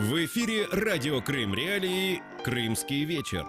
В эфире радио Крым Реалии «Крымский вечер».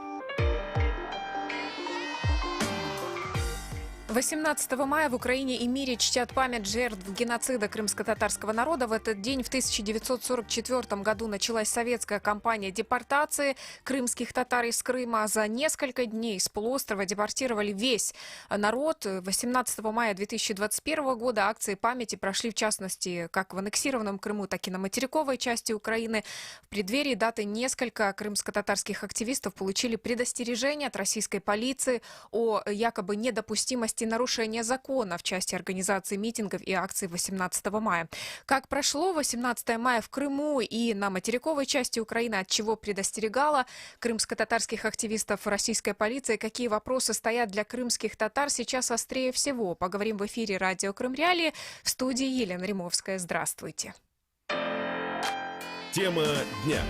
18 мая в Украине и мире чтят память жертв геноцида крымско-татарского народа. В этот день, в 1944 году, началась советская кампания депортации крымских татар из Крыма. За несколько дней с полуострова депортировали весь народ. 18 мая 2021 года акции памяти прошли, в частности, как в аннексированном Крыму, так и на материковой части Украины. В преддверии даты несколько крымско-татарских активистов получили предостережение от российской полиции о якобы недопустимости нарушения закона в части организации митингов и акций 18 мая. Как прошло 18 мая в Крыму и на материковой части Украины, от чего предостерегала крымско-татарских активистов российская полиция, какие вопросы стоят для крымских татар сейчас острее всего? Поговорим в эфире радио Крым Реалии. В студии Елена Римовская. Здравствуйте. Тема дня.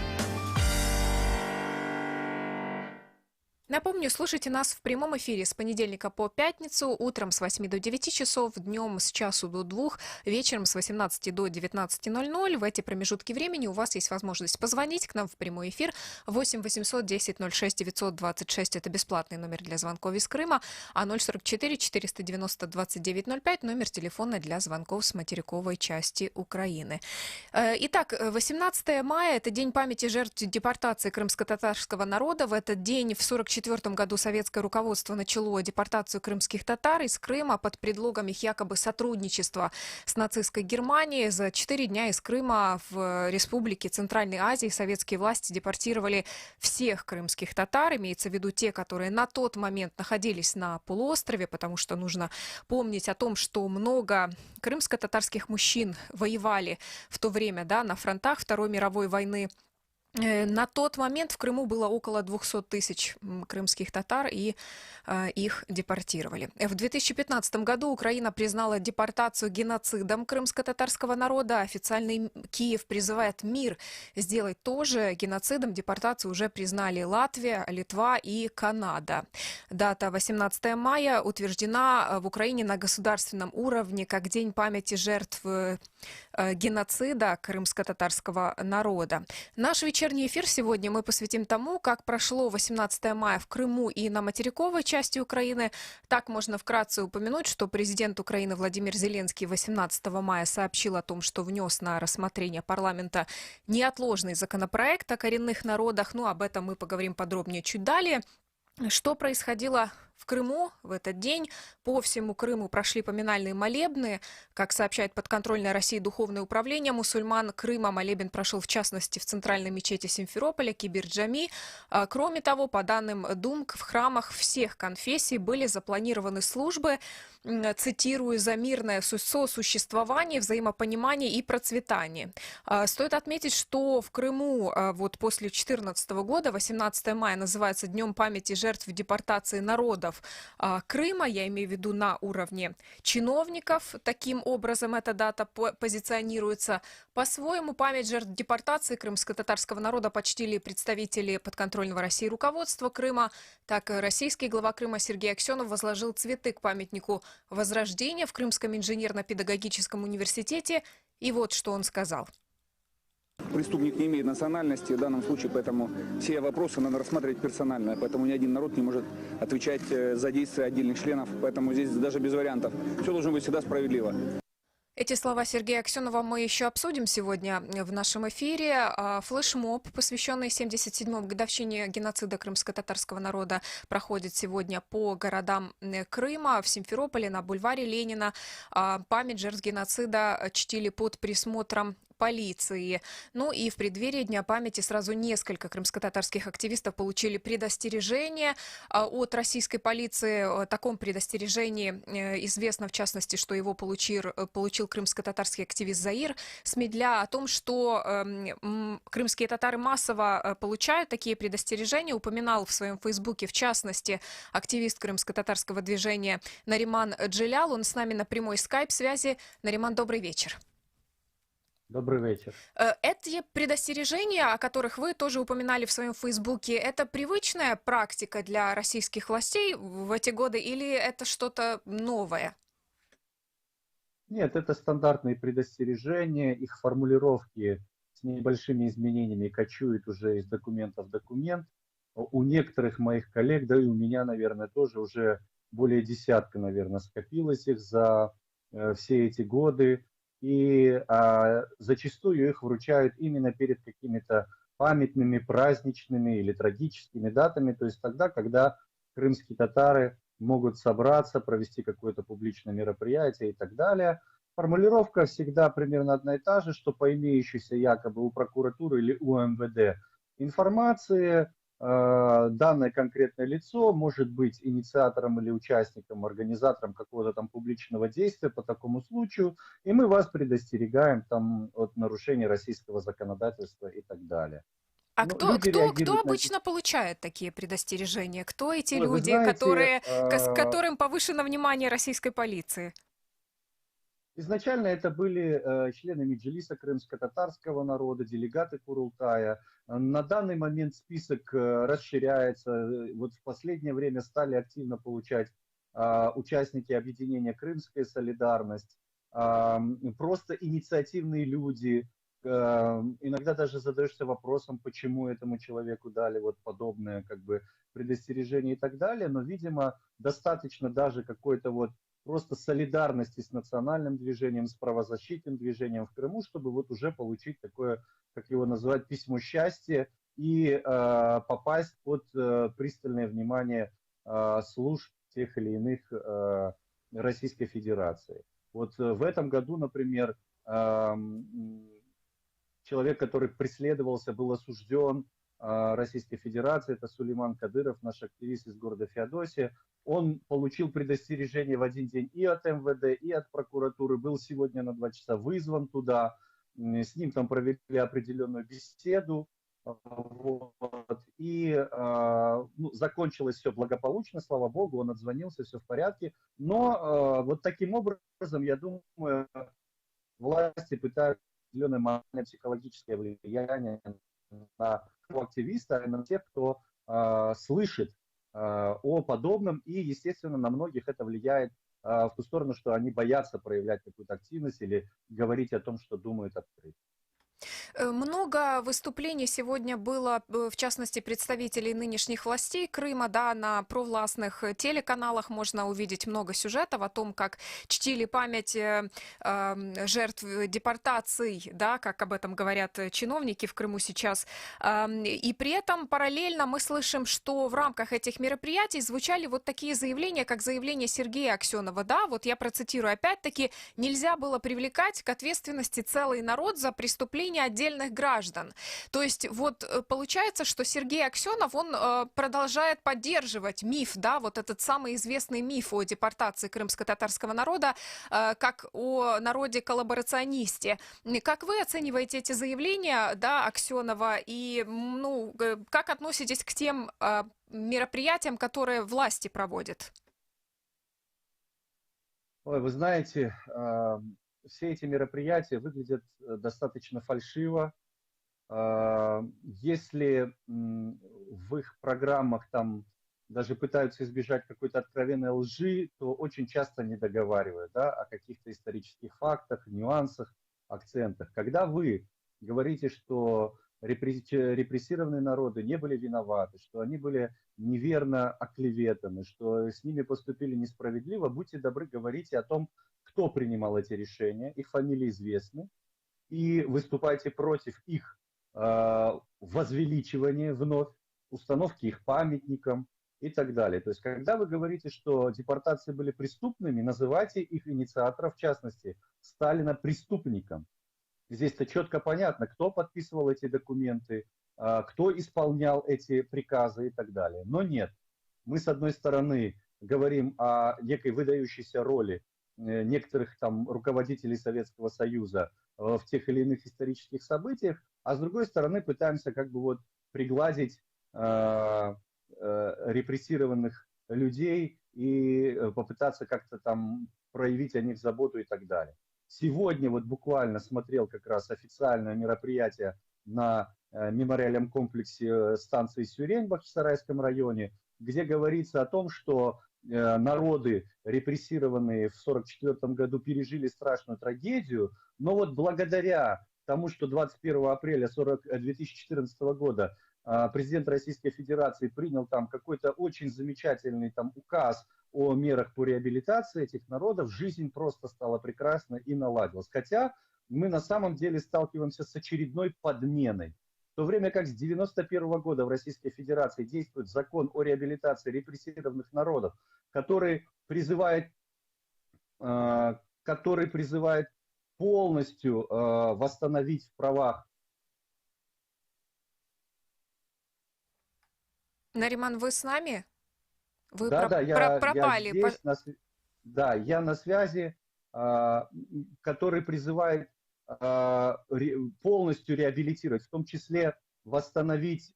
Напомню, слушайте нас в прямом эфире с понедельника по пятницу, утром с 8 до 9 часов, днем с часу до 2, вечером с 18 до 19:00. В эти промежутки времени у вас есть возможность позвонить к нам в прямой эфир. 8 800 10 06 926 – это бесплатный номер для звонков из Крыма, а 044 490 29 05 – номер телефона для звонков с материковой части Украины. Итак, 18 мая – это день памяти жертв депортации крымско-татарского народа. В этот день в 1944 году советское руководство начало депортацию крымских татар из Крыма под предлогом их якобы сотрудничества с нацистской Германией. За 4 дня из Крыма в Республике Центральной Азии советские власти депортировали всех крымских татар, имеется в виду те, которые на тот момент находились на полуострове, потому что нужно помнить о том, что много крымско-татарских мужчин воевали в то время, на фронтах Второй мировой войны. На тот момент в Крыму было около 200 тысяч крымских татар, и их депортировали. В 2015 году Украина признала депортацию геноцидом крымско-татарского народа. Официальный Киев призывает мир сделать тоже. Геноцидом депортацию уже признали Латвия, Литва и Канада. Дата 18 мая утверждена в Украине на государственном уровне как День памяти жертв геноцида крымско-татарского народа. Наш вечерний эфир сегодня мы посвятим тому, как прошло 18 мая в Крыму и на материковой части Украины. Так можно вкратце упомянуть, что президент Украины Владимир Зеленский 18 мая сообщил о том, что внес на рассмотрение парламента неотложный законопроект о коренных народах. Об этом мы поговорим подробнее чуть далее. Что происходило в Крыму в этот день? По всему Крыму прошли поминальные молебны. Как сообщает подконтрольное России Духовное управление мусульман Крыма, молебен прошел в частности в центральной мечети Симферополя, Кибир-Джами. Кроме того, по данным ДУМК, в храмах всех конфессий были запланированы службы, цитирую, «за мирное сосуществование, взаимопонимание и процветание». Стоит отметить, что в Крыму после 2014 года 18 мая называется Днем памяти жертв депортации народов Крыма, я имею в виду на уровне чиновников. Таким образом, эта дата позиционируется. По-своему, память жертв депортации крымско-татарского народа почтили представители подконтрольного России руководства Крыма. Так, российский глава Крыма Сергей Аксенов возложил цветы к памятнику Возрождения в Крымском инженерно-педагогическом университете. И вот что он сказал. Преступник не имеет национальности в данном случае, поэтому все вопросы надо рассматривать персонально. Поэтому ни один народ не может отвечать за действия отдельных членов. Поэтому здесь даже без вариантов. Все должно быть всегда справедливо. Эти слова Сергея Аксенова мы еще обсудим сегодня в нашем эфире. Флешмоб, посвященный 77-й годовщине геноцида крымско-татарского народа, проходит сегодня по городам Крыма. В Симферополе, на бульваре Ленина память жертв геноцида чтили под присмотром полиции. И в преддверии Дня памяти сразу несколько крымско-татарских активистов получили предостережение от российской полиции. О таком предостережении известно, в частности, что его получил крымско-татарский активист Заир Смедля, о том, что крымские татары массово получают такие предостережения. Упоминал в своем фейсбуке, в частности, активист крымско-татарского движения Нариман Джилял. Он с нами на прямой скайп-связи. Нариман, добрый вечер. Добрый вечер. Эти предостережения, о которых вы тоже упоминали в своем фейсбуке, это привычная практика для российских властей в эти годы или это что-то новое? Нет, это стандартные предостережения, их формулировки с небольшими изменениями кочует уже из документа в документ. У некоторых моих коллег, да и у меня, наверное, тоже уже более десятка, наверное, скопилось их за все эти годы. И зачастую их вручают именно перед какими-то памятными, праздничными или трагическими датами, то есть тогда, когда крымские татары могут собраться, провести какое-то публичное мероприятие и так далее. Формулировка всегда примерно одна и та же, что по имеющейся якобы у прокуратуры или у МВД информации данное конкретное лицо может быть инициатором или участником, организатором какого-то там публичного действия по такому случаю, и мы вас предостерегаем там от нарушения российского законодательства и так далее. А Ну, кто, люди кто, кто реагируют на это. обычно получает такие предостережения? Кто эти Ой, вы люди, знаете, которым повышено внимание российской полиции? изначально это были члены Меджлиса крымско-татарского народа, делегаты Курултая. На данный момент список расширяется. Вот в последнее время стали активно получать участники объединения «Крымская солидарность», просто инициативные люди. Иногда даже задаешься вопросом, почему этому человеку дали вот подобное как бы предостережение и так далее. Но, видимо, достаточно даже какой-то вот просто солидарности с национальным движением, с правозащитным движением в Крыму, чтобы вот уже получить такое, как его называют, письмо счастья и попасть под пристальное внимание служб тех или иных Российской Федерации. Вот в этом году, например, человек, который преследовался, был осужден Российской Федерации, это Сулейман Кадыров, наш активист из города Феодосия. Он получил предостережение в один день и от МВД, и от прокуратуры, был сегодня на 2 часа вызван туда, с ним там провели определенную беседу, вот. И ну, закончилось все благополучно, слава богу, он отзвонился, все в порядке. Но вот таким образом, я думаю, власти пытаются определенное моральное психологическое влияние на активиста, а на тех, кто слышит о подобном, и, естественно, на многих это влияет в ту сторону, что они боятся проявлять какую-то активность или говорить о том, что думают открыто. Много выступлений сегодня было, в частности, представителей нынешних властей Крыма, да, на провластных телеканалах можно увидеть много сюжетов о том, как чтили память жертв депортаций, да, как об этом говорят чиновники в Крыму сейчас. И при этом параллельно мы слышим, что в рамках этих мероприятий звучали вот такие заявления, как заявление Сергея Аксенова, да, вот я процитирую опять-таки: нельзя было привлекать к ответственности целый народ за преступления отдельных граждан. То есть вот получается, что Сергей Аксенов, он продолжает поддерживать миф, да, вот этот самый известный миф о депортации крымско-татарского народа, как о народе-коллаборационисте. Как вы оцениваете эти заявления, да, Аксенова, и ну, как относитесь к тем мероприятиям, которые власти проводят? Ой, вы знаете, все эти мероприятия выглядят достаточно фальшиво. Если в их программах там даже пытаются избежать какой-то откровенной лжи, то очень часто не договаривают, да, о каких-то исторических фактах, нюансах, акцентах. Когда вы говорите, что репрессированные народы не были виноваты, что они были неверно оклеветаны, что с ними поступили несправедливо, будьте добры, говорите о том, кто принимал эти решения, их фамилии известны, и выступайте против их возвеличивания вновь, установки их памятникам и так далее. То есть, когда вы говорите, что депортации были преступными, называйте их инициаторов, в частности, Сталина, преступником. Здесь-то четко понятно, кто подписывал эти документы, кто исполнял эти приказы и так далее. Но нет, мы с одной стороны говорим о некой выдающейся роли некоторых там руководителей Советского Союза в тех или иных исторических событиях, а с другой стороны пытаемся как бы вот пригладить репрессированных людей и попытаться как-то там проявить о них заботу и так далее. Сегодня вот буквально смотрел как раз официальное мероприятие на мемориальном комплексе станции Сюрень в Бахчисарайском районе, где говорится о том, что народы, репрессированные в 1944 году, пережили страшную трагедию, но вот благодаря тому, что 21 апреля 2014 года президент Российской Федерации принял там какой-то очень замечательный там указ о мерах по реабилитации этих народов, жизнь просто стала прекрасна и наладилась. Хотя мы на самом деле сталкиваемся с очередной подменой. В то время как с 1991 года в Российской Федерации действует закон о реабилитации репрессированных народов, который призывает полностью восстановить в правах. Нариман, вы с нами? Вы Да, пропали. Я здесь, я на связи, который призывает полностью реабилитировать, в том числе восстановить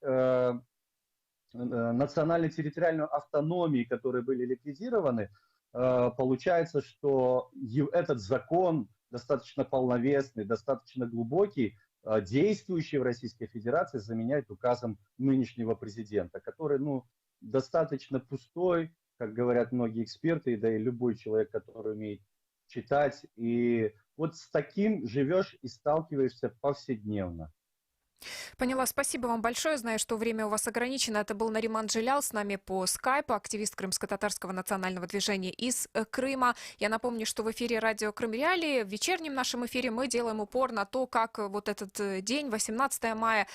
национально-территориальную автономию, которые были ликвидированы. Получается, что этот закон достаточно полновесный, достаточно глубокий, действующий в Российской Федерации, заменяет указом нынешнего президента, который, достаточно пустой, как говорят многие эксперты, да и любой человек, который умеет читать. И вот с таким живешь и сталкиваешься повседневно. Поняла, спасибо вам большое. Знаю, что время у вас ограничено. Это был Нариман Джилял с нами по скайпу, активист Крымско-татарского национального движения из Крыма. Я напомню, что в эфире радио Крым Реалии, в вечернем нашем эфире мы делаем упор на то, как вот этот день, 18 мая,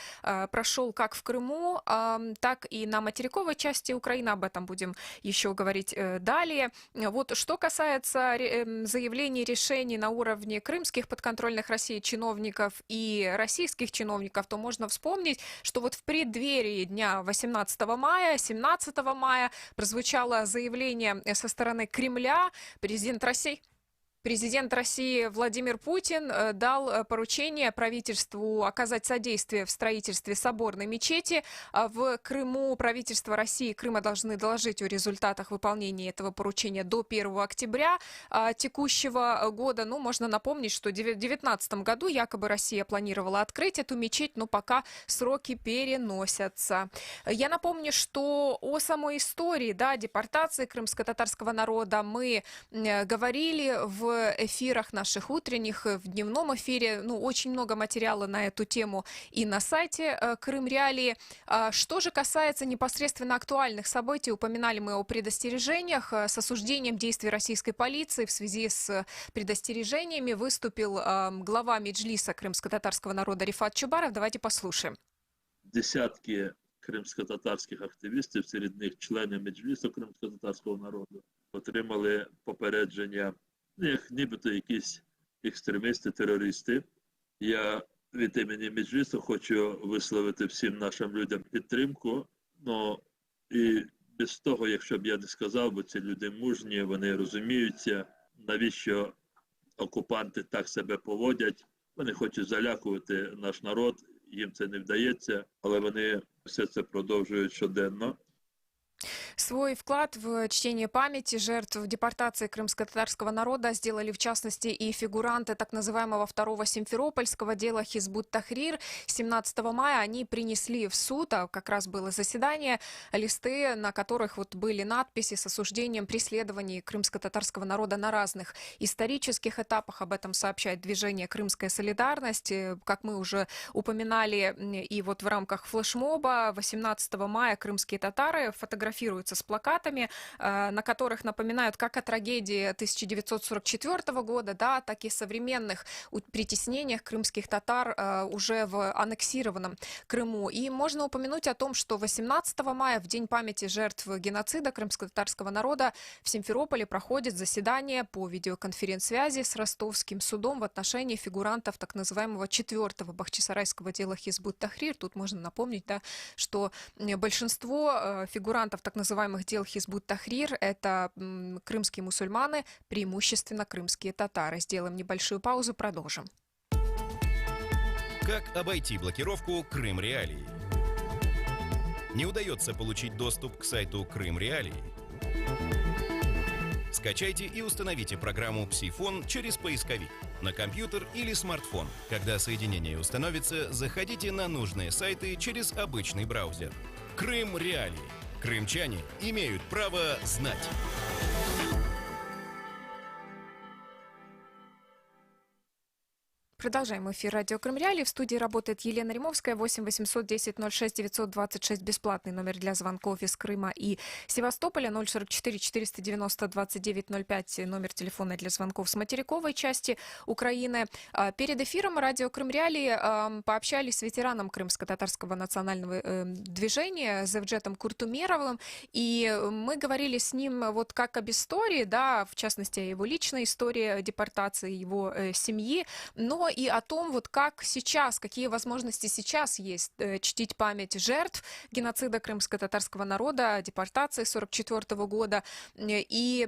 прошел как в Крыму, так и на материковой части Украины. Об этом будем еще говорить далее. Вот что касается заявлений, решений на уровне крымских подконтрольных России чиновников и российских чиновников, то можно вспомнить, что вот в преддверии дня 18 мая, 17 мая прозвучало заявление со стороны Кремля. Президент России Владимир Путин дал поручение правительству оказать содействие в строительстве соборной мечети. В Крыму правительство России и Крыма должны доложить о результатах выполнения этого поручения до 1 октября текущего года. Можно напомнить, что в 2019 году якобы Россия планировала открыть эту мечеть, но пока сроки переносятся. Я напомню, что о самой истории депортации крымско-татарского народа мы говорили в эфирах наших утренних, в дневном эфире. Очень много материала на эту тему и на сайте Крым Реалии. Что же касается непосредственно актуальных событий, упоминали мы о предостережениях. С осуждением действий российской полиции в связи с предостережениями выступил глава Меджлиса крымско-татарского народа Рифат Чубаров. Давайте послушаем. Десятки кримсько-татарських активістів, серед них члени Меджлісу кримсько-татарського народу, отримали попередження, як нібито якісь екстремісти, терористи. Я від імені Меджлісу хочу висловити всім нашим людям підтримку. І без того, якщо б я не сказав, бо ці люди мужні, вони розуміються, навіщо окупанти так себе поводять. Вони хочуть залякувати наш народ, їм це не вдається, але вони все це продовжують щоденно. Свой вклад в чтение памяти жертв депортации крымско-татарского народа сделали, в частности, и фигуранты так называемого второго симферопольского дела Хизбут Тахрир. 17 мая они принесли в суд, как раз было заседание, листы, на которых были надписи с осуждением преследований крымско-татарского народа на разных исторических этапах. Об этом сообщает движение «Крымская солидарность». Как мы уже упоминали, и в рамках флешмоба 18 мая крымские татары фотографируются с плакатами, на которых напоминают как о трагедии 1944 года, так и современных притеснениях крымских татар уже в аннексированном Крыму. И можно упомянуть о том, что 18 мая, в День памяти жертв геноцида крымско-татарского народа, в Симферополе проходит заседание по видеоконференц-связи с Ростовским судом в отношении фигурантов так называемого 4-го бахчисарайского дела Хизбут Тахрир. Тут можно напомнить, что большинство фигурантов так называемых дел Хизбут Тахрир — это крымские мусульманы, преимущественно крымские татары. Сделаем небольшую паузу, продолжим. Как обойти блокировку Крым Реалии? Не удается получить доступ к сайту Крым Реалии? Скачайте и установите программу «Псифон» через поисковик на компьютер или смартфон. Когда соединение установится, заходите на нужные сайты через обычный браузер. Крым Реалии. Крымчане имеют право знать. Продолжаем эфир радио Крым Реалии. В студии работает Елена Римовская. 8 810 06 926 бесплатный номер для звонков из Крыма и Севастополя. 044 490 2905 номер телефона для звонков с материковой части Украины. Перед эфиром радио Крым Реалии пообщались с ветераном крымско-татарского национального движения Зевджетом Куртумеровым. И мы говорили с ним вот как об истории, да, в частности, о его личной истории депортации его семьи, но и о том, вот как сейчас, какие возможности сейчас есть чтить память жертв геноцида крымско-татарского народа, депортации 1944 года. И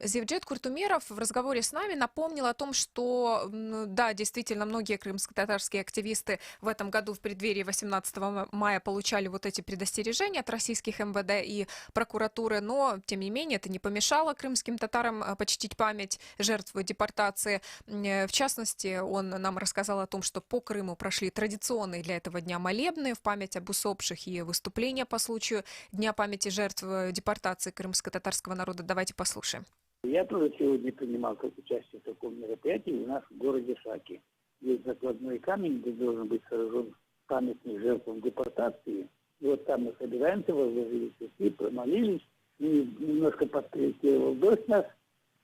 Зевджет Куртумеров в разговоре с нами напомнил о том, что, да, действительно, многие крымско-татарские активисты в этом году в преддверии 18 мая получали вот эти предостережения от российских МВД и прокуратуры, но, тем не менее, это не помешало крымским татарам почтить память жертв депортации. В частности, он нам рассказал о том, что по Крыму прошли традиционные для этого дня молебны в память об усопших и выступления по случаю Дня памяти жертв депортации крымско-татарского народа. Давайте послушаем. Я тоже сегодня принимал как участие в таком мероприятии у нас в городе Саки. Есть закладной камень, где должен быть сооружен памятник жертвам депортации. И вот там мы собираемся, возложили цветы, промолились. И немножко подкорректировал дождь нас.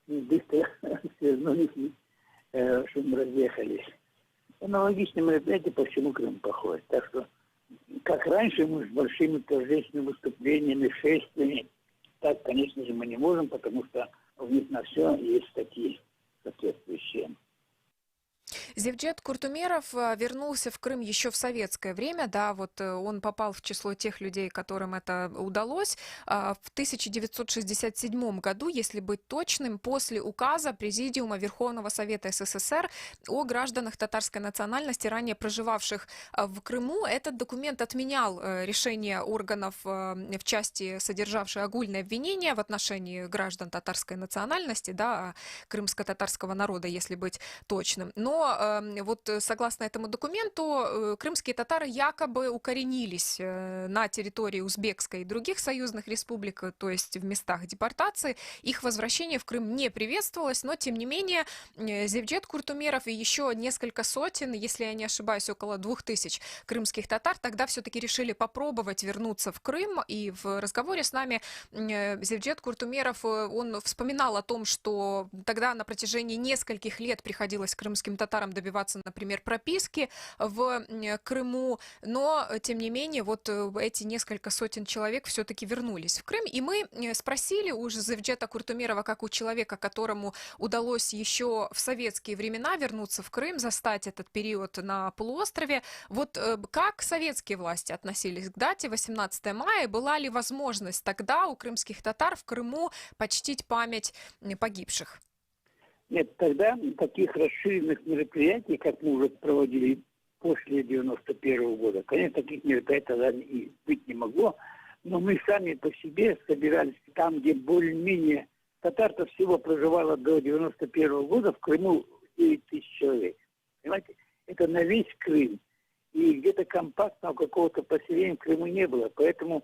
И быстро свернулись, чтобы мы разъехались. Аналогичное мероприятие по всему Крыму походит. Так что, как раньше, мы с большими торжественными выступлениями, шествиями, так, конечно же, мы не можем, потому что у них на все есть статьи соответствующие. Зевджет Куртумеров вернулся в Крым еще в советское время, да, вот он попал в число тех людей, которым это удалось. В 1967 году, если быть точным, после указа Президиума Верховного Совета СССР о гражданах татарской национальности, ранее проживавших в Крыму, этот документ отменял решение органов в части, содержавшей огульное обвинение в отношении граждан татарской национальности, да, крымско-татарского народа, если быть точным. Но вот согласно этому документу, крымские татары якобы укоренились на территории Узбекской и других союзных республик, то есть в местах депортации. Их возвращение в Крым не приветствовалось, но тем не менее Зевджет Куртумеров и еще несколько сотен, если я не ошибаюсь, около 2000 крымских татар тогда все-таки решили попробовать вернуться в Крым. И в разговоре с нами Зевджет Куртумеров, он вспоминал о том, что тогда на протяжении нескольких лет приходилось крымским татарам добиваться, например, прописки в Крыму, но, тем не менее, вот эти несколько сотен человек все-таки вернулись в Крым, и мы спросили у Зевджета Куртумерова, как у человека, которому удалось еще в советские времена вернуться в Крым, застать этот период на полуострове, вот как советские власти относились к дате 18 мая, была ли возможность тогда у крымских татар в Крыму почтить память погибших? Нет, тогда таких расширенных мероприятий, как мы уже проводили после 91 года, конечно, таких мероприятий тогда и быть не могло, но мы сами по себе собирались там, где более-менее татар-то всего проживало до 91 года, в Крыму 9 тысяч человек. Понимаете, это на весь Крым. И где-то компактного какого-то поселения в Крыму не было, поэтому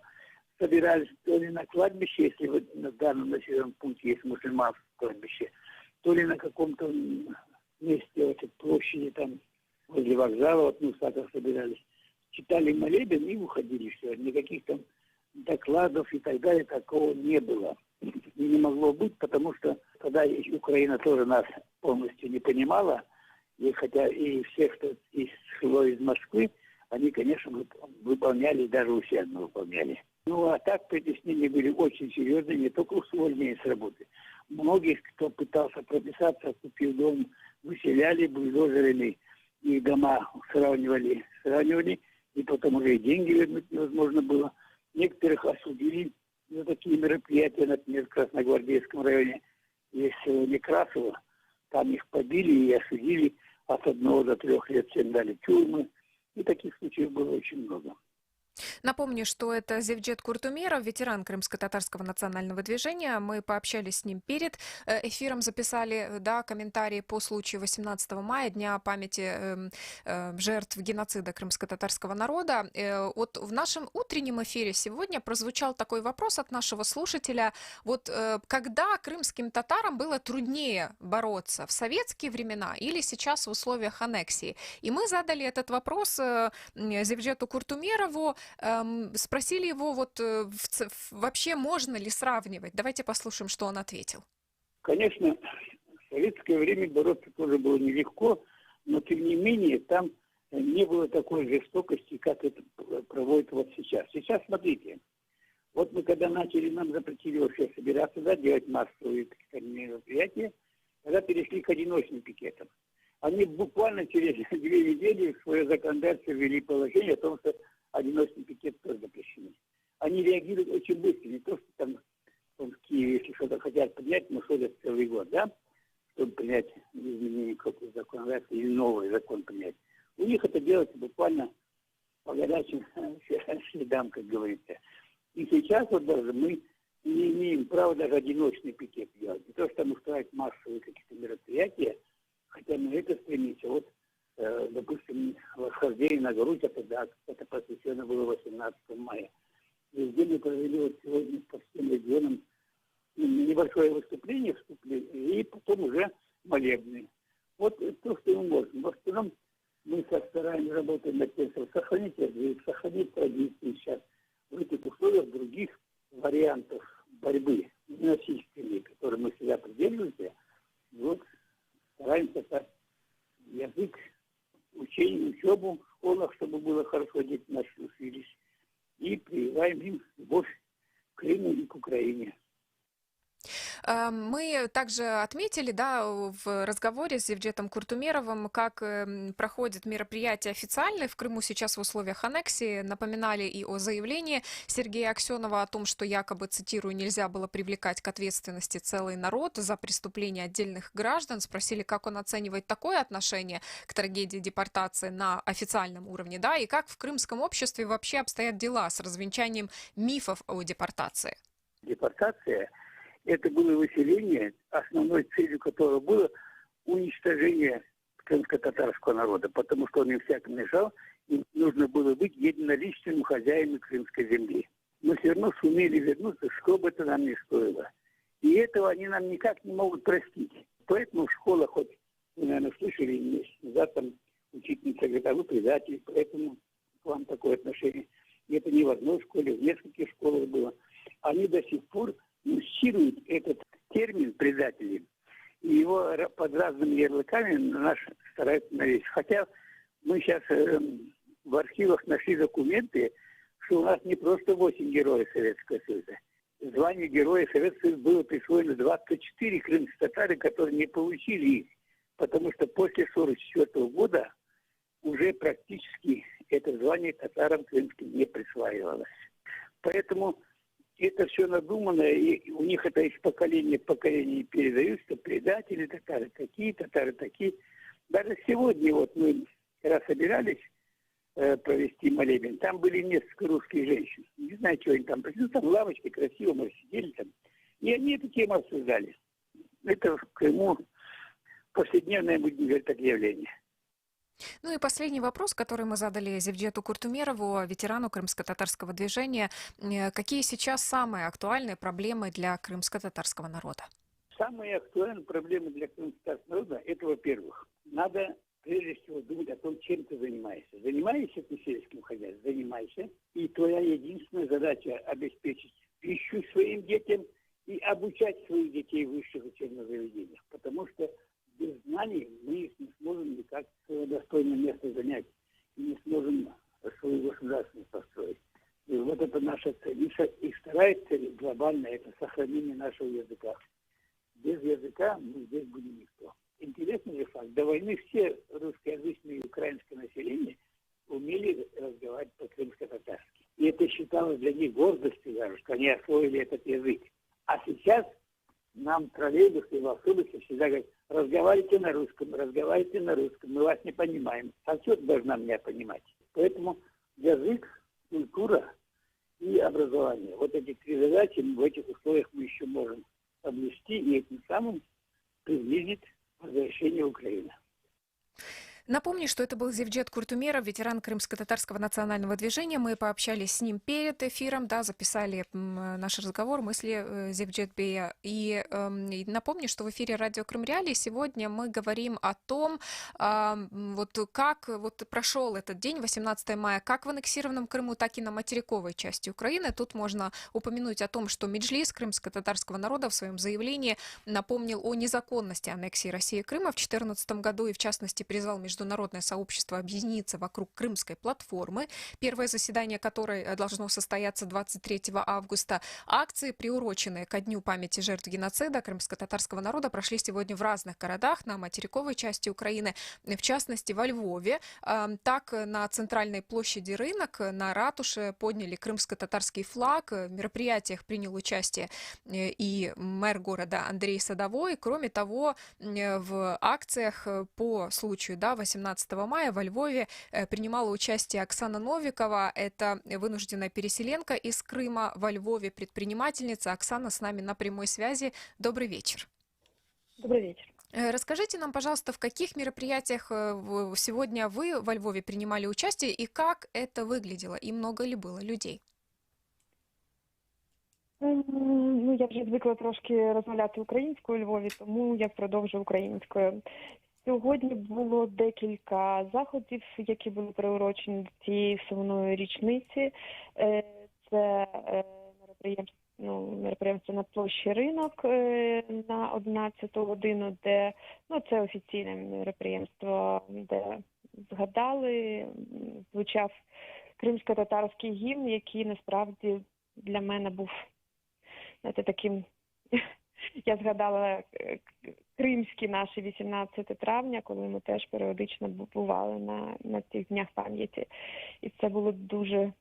собирались то ли на кладбище, если в данном населенном пункте есть мусульманское кладбище, то ли на каком-то месте, вот, площади, там, возле вокзала, вот мы в Саках собирались, читали молебен и уходили, все. Никаких там докладов и так далее такого не было. И не могло быть, потому что тогда Украина тоже нас полностью не понимала, и хотя и все, кто шло из Москвы, они, конечно, выполняли, даже усердно выполняли. Ну, а так притеснения были очень серьезные, не только увольнения с работы. Многих, кто пытался прописаться, купил дом, выселяли бульдозерами, и дома сравнивали, и потом уже и деньги вернуть невозможно было. Некоторых осудили за такие мероприятия, например, в Красногвардейском районе, есть село Некрасово, там их побили и осудили от 1 до 3 лет, всем дали тюрьмы, и таких случаев было очень много. Напомню, что это Зевджет Куртумеров, ветеран крымско-татарского национального движения. Мы пообщались с ним перед эфиром, записали комментарии по случаю 18 мая, Дня памяти жертв геноцида крымско-татарского народа. Вот в нашем утреннем эфире сегодня прозвучал такой вопрос от нашего слушателя. Вот когда крымским татарам было труднее бороться, в советские времена или сейчас в условиях аннексии? И мы задали этот вопрос Зевджету Куртумерову, спросили его, вообще можно ли сравнивать. Давайте послушаем, что он ответил. Конечно, в советское время бороться тоже было нелегко, но тем не менее там не было такой жестокости, как это проводит вот сейчас. Сейчас, смотрите, вот мы когда начали, нам запретили вообще собираться, делать массовые мероприятия, когда перешли к одиночным пикетам. Они буквально через 2 недели в свое законодательство ввели положение о том, что одиночный пикет тоже запрещены. Они реагируют очень быстро, не то, что там в Киеве, если что-то хотят поднять, но ходят целый год, чтобы принять изменение какого-то законодательства или новый закон принять. У них это делается буквально по горячим следам, как говорится. И сейчас вот даже мы не имеем права даже одиночный пикет делать. Не то, что там устраивать массовые какие-то мероприятия, хотя мы это стремимся. Вот, допустим, восхождение на грудь, это посвящено было 18 мая. Везде мы провели вот сегодня по всем регионам небольшое выступление, и потом уже молебны. Вот то, что мы можем. В основном мы стараемся работать над тем, чтобы сохранить язык, сохранить традиции сейчас в этих условиях других вариантов борьбы насильственной, которые мы всегда придерживаемся. Вот стараемся так язык, учение, учебу в школах, чтобы было хорошо, дети наши учились. И прививаем им любовь к Крыму и к Украине. Мы также отметили, в разговоре с Зевджетом Куртумеровым, как проходят мероприятия официальные в Крыму сейчас в условиях аннексии. Напоминали и о заявлении Сергея Аксенова о том, что якобы, цитирую, нельзя было привлекать к ответственности целый народ за преступления отдельных граждан. Спросили, как он оценивает такое отношение к трагедии депортации на официальном уровне, и как в крымском обществе вообще обстоят дела с развенчанием мифов о депортации. Депортация – это было выселение, основной целью которого было уничтожение крымско-татарского народа, потому что он им всяко мешал, им нужно было быть единоличным хозяином крымской земли. Но все равно сумели вернуться, что бы это нам ни стоило. И этого они нам никак не могут простить. Поэтому в школах, хоть вы, наверное, слышали месяц назад, там учительница говорит, вы предатель, поэтому к вам такое отношение. И это не в одной школе, в нескольких школах было. Они до сих пор муссируют этот термин предатели, и его под разными ярлыками наши стараются навесить. Хотя мы сейчас в архивах нашли документы, что у нас не просто 8 героев Советского Союза. Звание Героя Советского Союза было присвоено 24 крымских татары, которые не получили их, потому что после 1944 года уже практически это звание татарам крымским не присваивалось. Поэтому это все надумано, и у них это из поколения в поколение передаются, предатели, татары такие. Даже сегодня вот мы, когда собирались провести молебен, там были несколько русских женщин. Не знаю, что они там пришли, там лавочки красиво, мы сидели там. И они эту тему обсуждали. Это в Крыму повседневное, будем говорить, так, явление. Ну и последний вопрос, который мы задали Зевджету Куртумерову, ветерану крымско-татарского движения. Какие сейчас самые актуальные проблемы для крымско-татарского народа? Самые актуальные проблемы для крымско-татарского народа – это, во-первых, надо прежде всего думать о том, чем ты занимаешься. Занимаешься ты сельским хозяйством, занимайся. И твоя единственная задача – обеспечить пищу своим детям и обучать своих детей в высших учебных заведениях. Потому что без знаний мы их не сможем никак свое достойное место занять и не сможем свою государственность построить. И вот это наша цель. И вторая цель глобальная – это сохранение нашего языка. Без языка мы здесь будем никто. Интересный же факт. До войны все русскоязычные и украинское население умели разговаривать по-крымско-татарски. И это считалось для них гордостью даже, что они освоили этот язык. А сейчас нам троллейбусы в автобусе всегда говорят: разговаривайте на русском, мы вас не понимаем. А что ты должна меня понимать? Поэтому язык культура и образование. Вот эти три задачи в этих условиях мы еще можем соблюсти и этим самым приблизить возвращение Украины. Напомню, что это был Зевджет Куртумеров, ветеран Крымско-татарского национального движения. Мы пообщались с ним перед эфиром, да, записали наш разговор, мысли Зевджет Бея. И напомню, что в эфире радио Крым Реалии сегодня мы говорим о том, вот как вот прошел этот день, 18 мая, как в аннексированном Крыму, так и на материковой части Украины. Тут можно упомянуть о том, что Меджлис крымско-татарского народа в своем заявлении напомнил о незаконности аннексии России Крыма в 2014 году и, в частности, призвал международное сообщество объединиться вокруг Крымской платформы, первое заседание которой должно состояться 23 августа. Акции, приуроченные ко Дню памяти жертв геноцида крымско-татарского народа, прошли сегодня в разных городах на материковой части Украины, в частности, во Львове. Так, на центральной площади Рынок, на ратуше подняли крымско-татарский флаг. В мероприятиях принял участие и мэр города Андрей Садовой. Кроме того, в акциях по случаю 18 мая во Львове принимала участие Оксана Новикова. Это вынужденная переселенка из Крыма во Львове, предпринимательница. Оксана с нами на прямой связи. Добрый вечер. Добрый вечер. Расскажите нам, пожалуйста, в каких мероприятиях сегодня вы во Львове принимали участие и как это выглядело, и много ли было людей? Ну, я вже звикла трошки розмовляти українською у Львові, тому я продовжу українською. Сьогодні було декілька заходів, які були приурочені до цієї сумної річниці. Це мероприємство на площі Ринок на 11 годину, де це офіційне мероприємство, де згадали, звучав кримсько-татарський гімн, який насправді для мене був таким. Я згадала кримські наші 18 травня, коли ми теж періодично бували на цих днях пам'яті. І це було дуже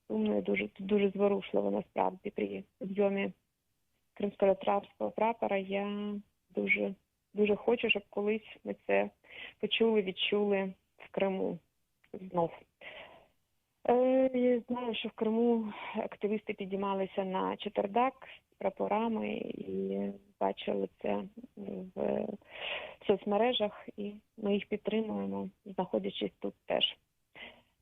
сумно і дуже зворушливо насправді при підйомі кримсько-татарського прапора. Я дуже хочу, щоб колись ми це почули, відчули в Криму знов. Я знаю, що в Криму активісти підіймалися на Чотирдак з прапорами і бачили це в соцмережах, і ми їх підтримуємо, знаходячись тут теж.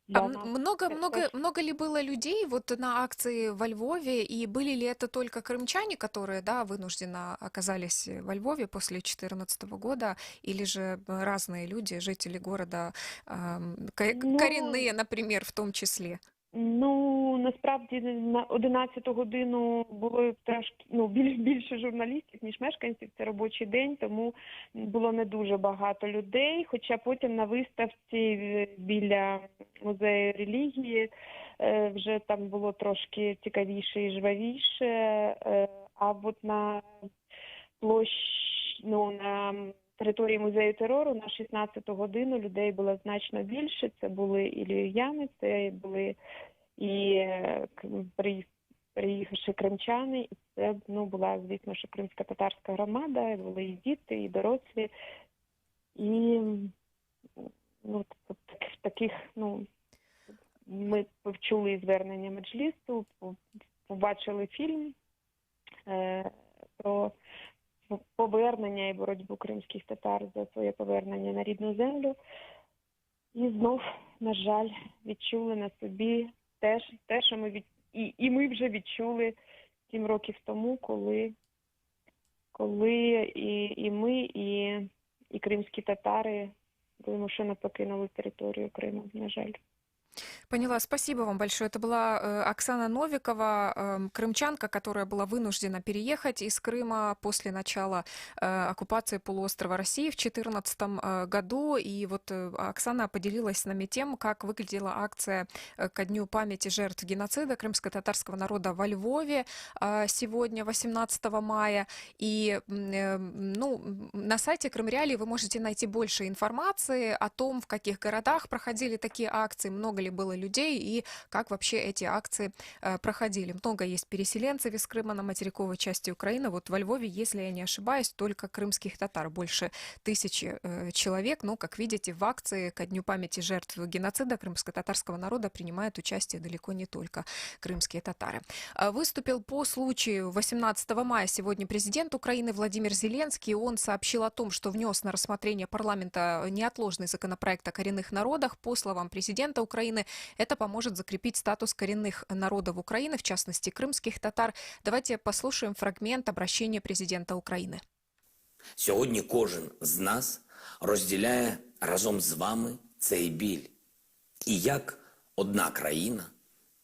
Много ли было людей вот на акции во Львове, и были ли это только крымчане, которые, вынужденно оказались во Львове после 2014 года, или же разные люди, жители города, коренные, например, в том числе? Насправді на 11 годину було трошки більше журналістів, ніж мешканців. Це робочий день, тому було не дуже багато людей. Хоча потім на виставці біля музею релігії вже там було трошки цікавіше і жвавіше. А от на площі, на території музею терору на 16 годину людей було значно більше. Це були і львів'яни, це були і приїхавши кримчани, і це була, звісно, що кримсько-татарська громада, були і діти, і дорослі. І в таких, ми почули звернення Меджлісу, побачили фільм про повернення і боротьбу кримських татар за своє повернення на рідну землю. І знов, на жаль, відчули на собі те, що ми ми вже відчули 7 років тому, коли і ми, і кримські татари вимушено покинули територію Криму, на жаль. Поняла. Спасибо вам большое. Это была Оксана Новикова, крымчанка, которая была вынуждена переехать из Крыма после начала оккупации полуострова России в 2014 году. И вот Оксана поделилась с нами тем, как выглядела акция ко Дню памяти жертв геноцида крымско-татарского народа во Львове сегодня, 18 мая. И на сайте Крым Реалии вы можете найти больше информации о том, в каких городах проходили такие акции, много ли было мало людей и как вообще эти акции проходили. Много есть переселенцев из Крыма на материковой части Украины. Вот во Львове, если я не ошибаюсь, только крымских татар больше 1000 человек. Но, как видите, в акции ко Дню памяти жертв геноцида крымско-татарского народа принимают участие далеко не только крымские татары. Выступил по случаю 18 мая сегодня президент Украины Владимир Зеленский. Он сообщил о том, что внес на рассмотрение парламента неотложный законопроект о коренных народах. По словам президента Украины, это поможет закрепить статус коренных народов Украины, в частности, крымских татар. Давайте послушаем фрагмент обращения президента України. Сьогодні кожен з нас розділяє разом з вами цей біль. І як одна країна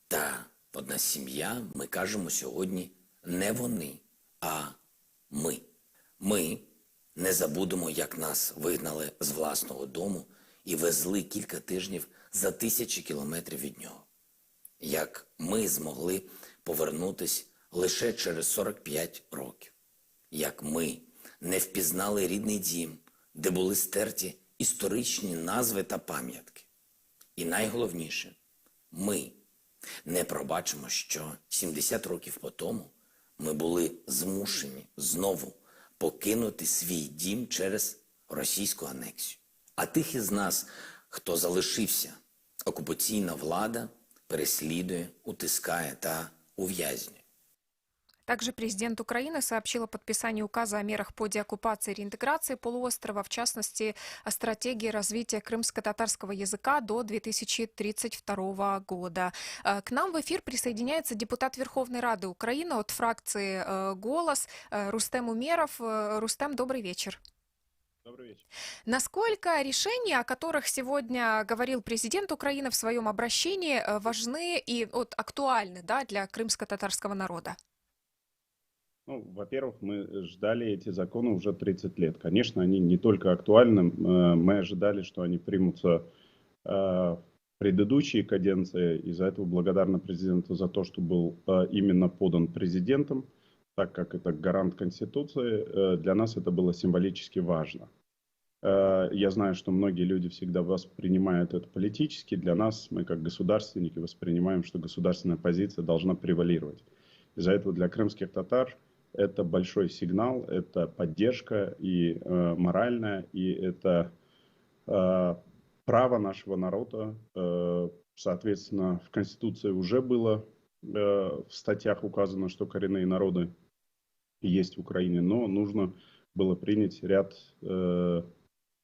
та одна сім'я ми кажемо сьогодні не вони, а ми. Ми не забудемо, як нас вигнали з власного дому і везли кілька тижнів за 1000 кілометрів від нього. Як ми змогли повернутись лише через 45 років. Як ми не впізнали рідний дім, де були стерті історичні назви та пам'ятки. І найголовніше, ми не пробачимо, що 70 років по тому ми були змушені знову покинути свій дім через російську анексію. А тих із нас, хто залишився, окупаційна влада переслідує, утискає та ув'язнює. Также президент Украины сообщил о подписании указа о мерах по деоккупации и реинтеграции полуострова, в частности, о стратегии развития крымско-татарского языка до 2032 года. К нам в эфир присоединяется депутат Верховной Рады Украины от фракции «Голос» Рустем Умеров. Рустем, добрый вечер. Добрый вечер. Насколько решения, о которых сегодня говорил президент Украины в своем обращении, важны и актуальны, да, для крымско-татарского народа? Ну, во-первых, мы ждали эти законы уже 30 лет. Конечно, они не только актуальны, мы ожидали, что они примутся в предыдущие каденции, и за это благодарны президенту за то, что был именно подан президентом, так как это гарант Конституции. Для нас это было символически важно. Я знаю, что многие люди всегда воспринимают это политически. Для нас, мы как государственники, воспринимаем, что государственная позиция должна превалировать. Из-за этого для крымских татар это большой сигнал, это поддержка и моральная, и это право нашего народа. Соответственно, в Конституции уже было в статьях указано, что коренные народы есть в Украине, но нужно было принять ряд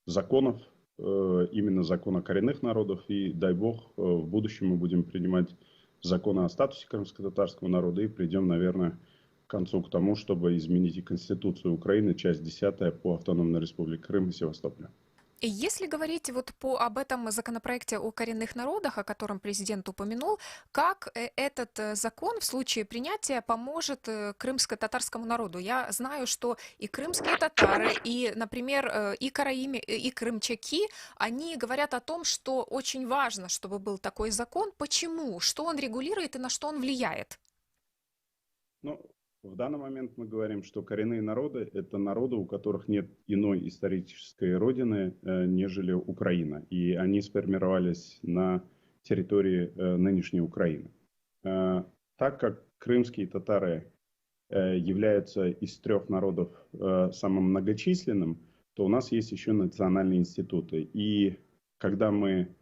законов, именно закон о коренных народах, и дай бог в будущем мы будем принимать законы о статусе крымско-татарского народа и придем, наверное, к концу к тому, чтобы изменить и Конституцию Украины, часть 10 по Автономной Республике Крым и Севастополя. Если говорить об этом законопроекте о коренных народах, о котором президент упомянул, как этот закон в случае принятия поможет крымско-татарскому народу? Я знаю, что и крымские татары, и, например, и караимы, и крымчаки, они говорят о том, что очень важно, чтобы был такой закон. Почему? Что он регулирует и на что он влияет? Ну, в данный момент мы говорим, что коренные народы – это народы, у которых нет иной исторической родины, нежели Украина. И они сформировались на территории нынешней Украины. Так как крымские татары являются из 3 народов самым многочисленным, то у нас есть еще национальные институты. И когда мы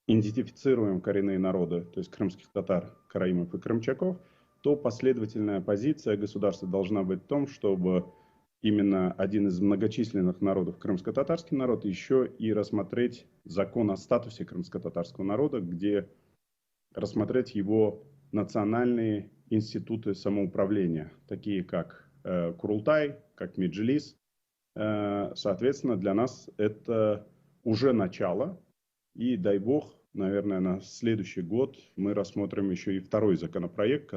идентифицируем коренные народы, то есть крымских татар, караимов и крымчаков, то последовательная позиция государства должна быть в том, чтобы именно один из многочисленных народов, крымско-татарский народ, еще и рассмотреть закон о статусе крымско-татарского народа, где рассмотреть его национальные институты самоуправления, такие как Курултай, как Меджлис. Соответственно, для нас это уже начало, и дай бог, наверное, на следующий год мы рассмотрим еще и второй законопроект,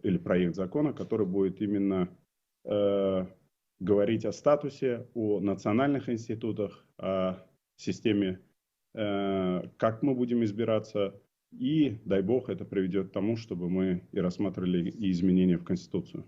или проект закона, который будет именно говорить о статусе, о национальных институтах, о системе, как мы будем избираться. И, дай бог, это приведет к тому, чтобы мы и рассматривали и изменения в Конституцию.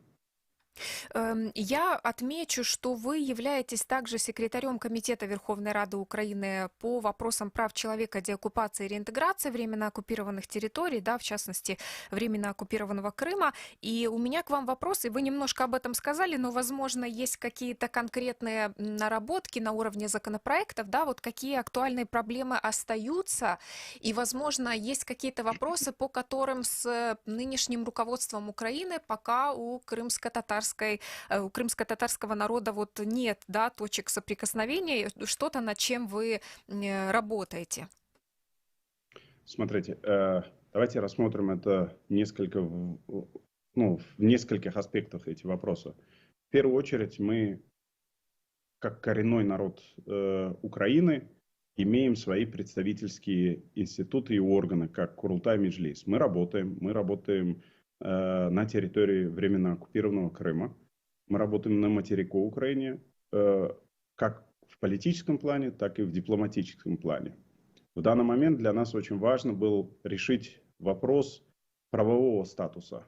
Я отмечу, что вы являетесь также секретарем Комитета Верховной Рады Украины по вопросам прав человека, деоккупации и реинтеграции временно оккупированных территорий, да, в частности, временно оккупированного Крыма. И у меня к вам вопрос, и вы немножко об этом сказали, но, возможно, есть какие-то конкретные наработки на уровне законопроектов, да, вот какие актуальные проблемы остаются, и, возможно, есть какие-то вопросы, по которым с нынешним руководством Украины пока у крымско-татарского народа вот нет, да, точек соприкосновения, что-то, над чем вы работаете? Смотрите, давайте рассмотрим это в нескольких аспектах эти вопросы. В первую очередь мы, как коренной народ Украины, имеем свои представительские институты и органы, как Курултай, Меджлис. Мы работаем на территории временно оккупированного Крыма. Мы работаем на материку Украине, как в политическом плане, так и в дипломатическом плане. В данный момент для нас очень важно было решить вопрос правового статуса.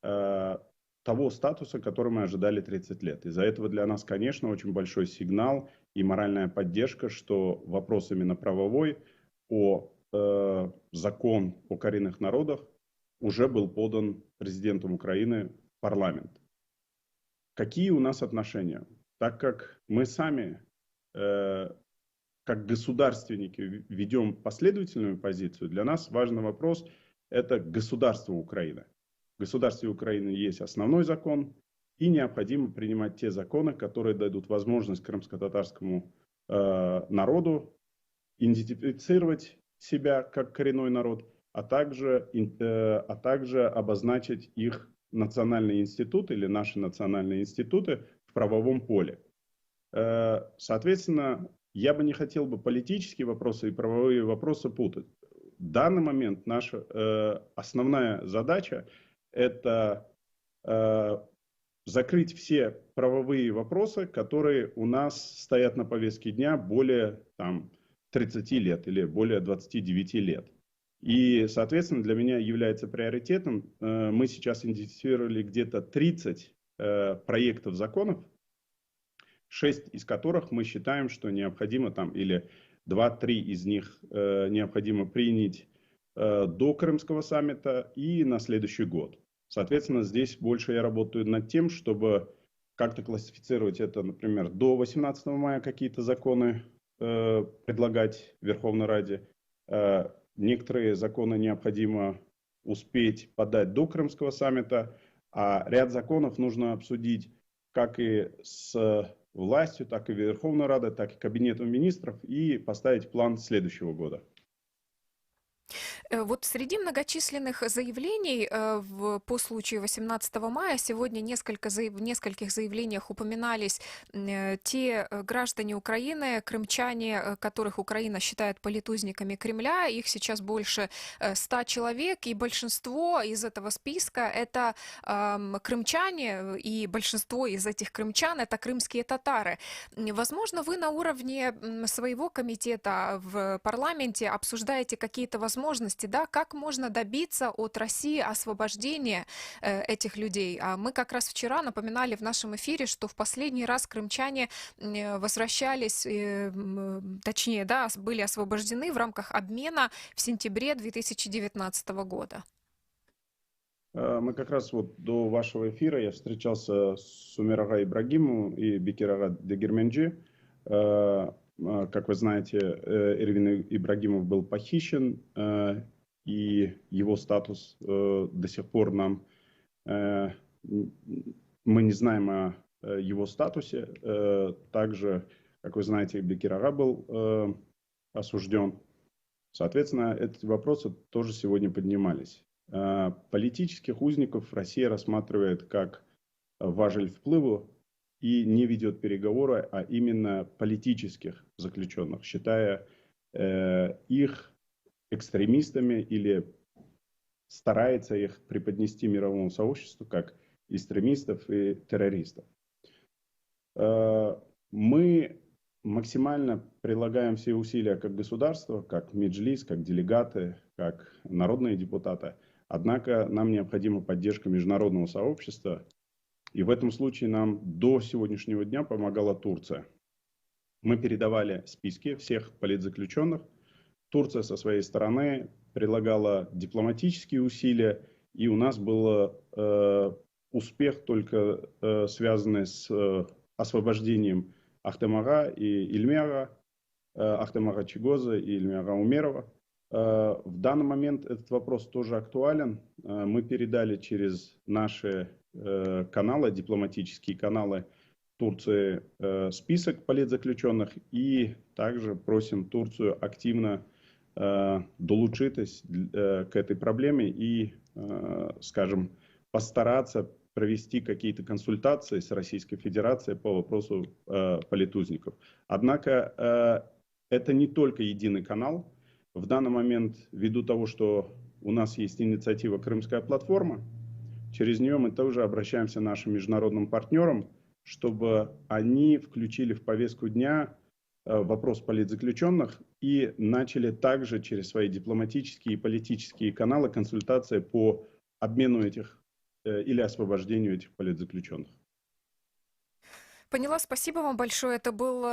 Того статуса, который мы ожидали 30 лет. Из-за этого для нас, конечно, очень большой сигнал и моральная поддержка, что вопрос именно правовой, закон о коренных народах уже был подан президентом Украины в парламент. Какие у нас отношения? Так как мы сами, как государственники, ведем последовательную позицию, для нас важный вопрос – это государство Украины. В государстве Украины есть основной закон, и необходимо принимать те законы, которые дадут возможность крымско-татарскому народу идентифицировать себя как коренной народ, а также обозначить их национальный институт или наши национальные институты в правовом поле. Соответственно, я бы не хотел политические вопросы и правовые вопросы путать. В данный момент наша основная задача – это закрыть все правовые вопросы, которые у нас стоят на повестке дня более 30 лет или более 29 лет. И, соответственно, для меня является приоритетом. Мы сейчас идентифицировали где-то 30 проектов законов, 6 из которых мы считаем, что необходимо или 2-3 из них необходимо принять до Крымского саммита и на следующий год. Соответственно, здесь больше я работаю над тем, чтобы как-то классифицировать это, например, до 18 мая какие-то законы предлагать в Верховной Раде. Некоторые законы необходимо успеть подать до Крымского саммита, а ряд законов нужно обсудить как и с властью, так и Верховной Радой, так и Кабинетом министров и поставить план следующего года. Вот среди многочисленных заявлений по случаю 18 мая сегодня в нескольких заявлениях упоминались те граждане Украины, крымчане, которых Украина считает политузниками Кремля. Их сейчас больше 100 человек, и большинство из этого списка это крымчане, и большинство из этих крымчан это крымские татары. Возможно, вы на уровне своего комитета в парламенте обсуждаете какие-то возможности, да, как можно добиться от России освобождения этих людей. А мы как раз вчера напоминали в нашем эфире, что в последний раз крымчане возвращались, точнее, да, были освобождены в рамках обмена в сентябре 2019 года. Мы как раз до вашего эфира я встречался с Умер-ага Ибрагимовым и Бекир-ага Дегирменджи. Как вы знаете, Эрвин Ибрагимов был похищен, и его статус до сих пор мы не знаем о его статусе. Также, как вы знаете, Бекир-ага был осужден. Соответственно, эти вопросы тоже сегодня поднимались. Политических узников Россия рассматривает как важель впливу и не ведет переговоры, а именно политических заключенных, считая их экстремистами или старается их преподнести мировому сообществу как экстремистов и террористов. Мы максимально прилагаем все усилия как государство, как Меджлис, как делегаты, как народные депутаты. Однако нам необходима поддержка международного сообщества И в этом случае нам до сегодняшнего дня помогала Турция. Мы передавали списки всех политзаключенных. Турция со своей стороны прилагала дипломатические усилия, и у нас был успех только связанный с освобождением Ахтемара и Ильмера, Ахтемара Чигоза и Ильмера Умерова. В данный момент этот вопрос тоже актуален. Мы передали через наши каналы, дипломатические каналы Турции, список политзаключенных, и также просим Турцию активно долучитись к этой проблеме и, скажем, постараться провести какие-то консультации с Российской Федерацией по вопросу политузников. Однако это не только единый канал. В данный момент, ввиду того, что у нас есть инициатива «Крымская платформа», через нее мы тоже обращаемся к нашим международным партнерам, чтобы они включили в повестку дня вопрос политзаключенных и начали также через свои дипломатические и политические каналы консультации по обмену этих или освобождению этих политзаключенных. Поняла, спасибо вам большое. Это был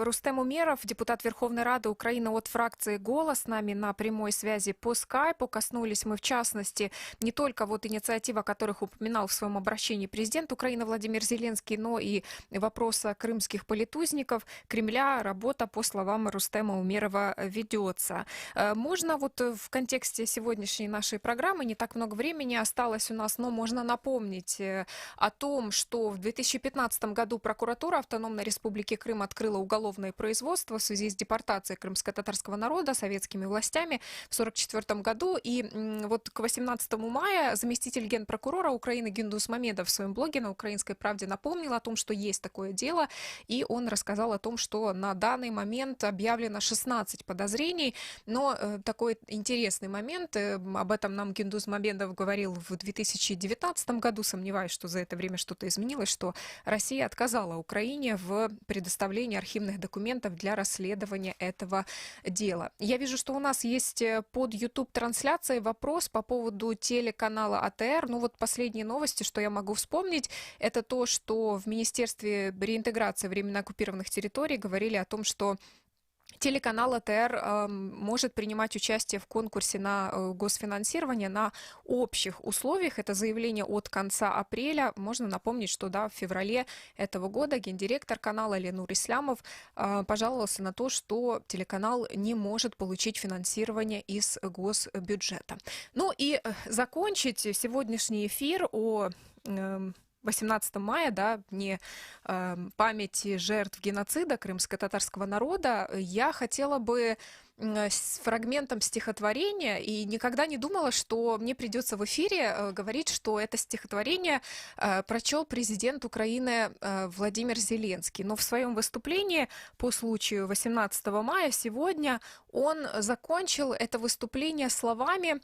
Рустем Умеров, депутат Верховной Рады Украины от фракции «Голос», с нами на прямой связи по скайпу. Коснулись мы, в частности, не только вот инициатив, о которых упоминал в своем обращении президент Украины Владимир Зеленский, но и вопроса крымских политузников. Кремля работа, по словам Рустема Умерова, ведется. Можно вот в контексте сегодняшней нашей программы, не так много времени осталось у нас, но можно напомнить о том, что в 2015 году прокуратура Автономной Республики Крым открыла уголовное производство в связи с депортацией крымско-татарского народа советскими властями в 1944 году. И вот к 18 мая заместитель генпрокурора Украины Гюндуз Мамедов в своем блоге на «Украинской правде» напомнил о том, что есть такое дело. И он рассказал о том, что на данный момент объявлено 16 подозрений. Но такой интересный момент, об этом нам Гюндуз Мамедов говорил в 2019 году. Сомневаюсь, что за это время что-то изменилось, что Россия отказала Украине в предоставлении архивных документов для расследования этого дела. Я вижу, что у нас есть под YouTube-трансляцией вопрос по поводу телеканала АТР. Ну вот последние новости, что я могу вспомнить, это то, что в Министерстве реинтеграции временно оккупированных территорий говорили о том, что телеканал АТР может принимать участие в конкурсе на госфинансирование на общих условиях. Это заявление от конца апреля. Можно напомнить, что в феврале этого года гендиректор канала Ленур Ислямов пожаловался на то, что телеканал не может получить финансирование из госбюджета. Ну и закончить сегодняшний эфир о 18 мая, дне памяти жертв геноцида крымско-татарского народа, я хотела бы с фрагментом стихотворения, и никогда не думала, что мне придется в эфире говорить, что это стихотворение прочел президент Украины Владимир Зеленский. Но в своем выступлении по случаю 18 мая сегодня он закончил это выступление словами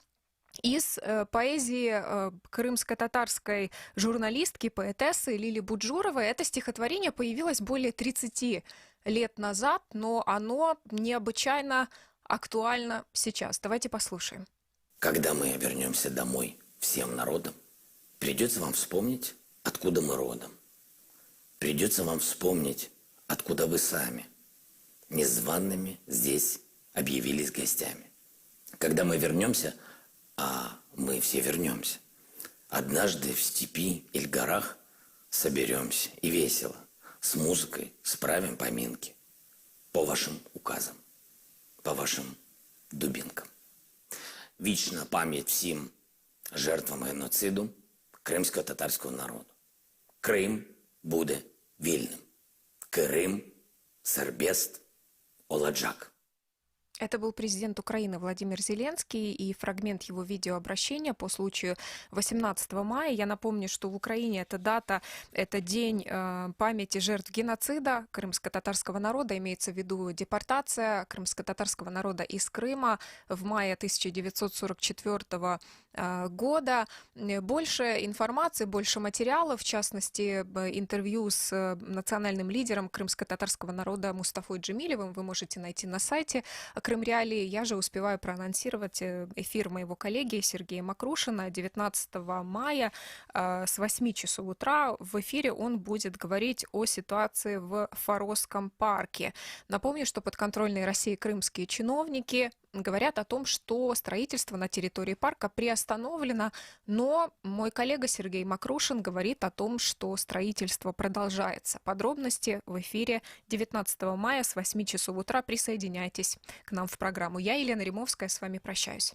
из поэзии крымско-татарской журналистки, поэтессы Лили Буджуровой. Это стихотворение появилось более 30 лет назад, но оно необычайно актуально сейчас. Давайте послушаем. Когда мы вернемся домой всем народом, придется вам вспомнить, откуда мы родом. Придется вам вспомнить, откуда вы сами, незваными здесь объявились гостями. Когда мы вернемся, а мы все вернемся, однажды в степи или горах соберемся и весело, с музыкой справим поминки по вашим указам, по вашим дубинкам. Вічна пам'ять всім жертвам геноциду кримсько-татарського народу. Крим буде вільним. Крим, Сербест, Оладжак. Это был президент Украины Владимир Зеленский и фрагмент его видеообращения по случаю 18 мая. Я напомню, что в Украине эта дата, это день памяти жертв геноцида крымско-татарского народа, имеется в виду депортация крымско-татарского народа из Крыма в мае 1944 года. Больше информации, больше материалов, в частности, интервью с национальным лидером крымско-татарского народа Мустафой Джемилевым вы можете найти на сайте Крым Реалии. Я же успеваю проанонсировать эфир моего коллеги Сергея Макрушина 19 мая с 8 часов утра. В эфире он будет говорить о ситуации в Форосском парке. Напомню, что подконтрольные России крымские чиновники говорят о том, что строительство на территории парка приостановлено, но мой коллега Сергей Макрушин говорит о том, что строительство продолжается. Подробности в эфире 19 мая с 8 часов утра. Присоединяйтесь к нам в программу. Я, Елена Римовская, с вами прощаюсь.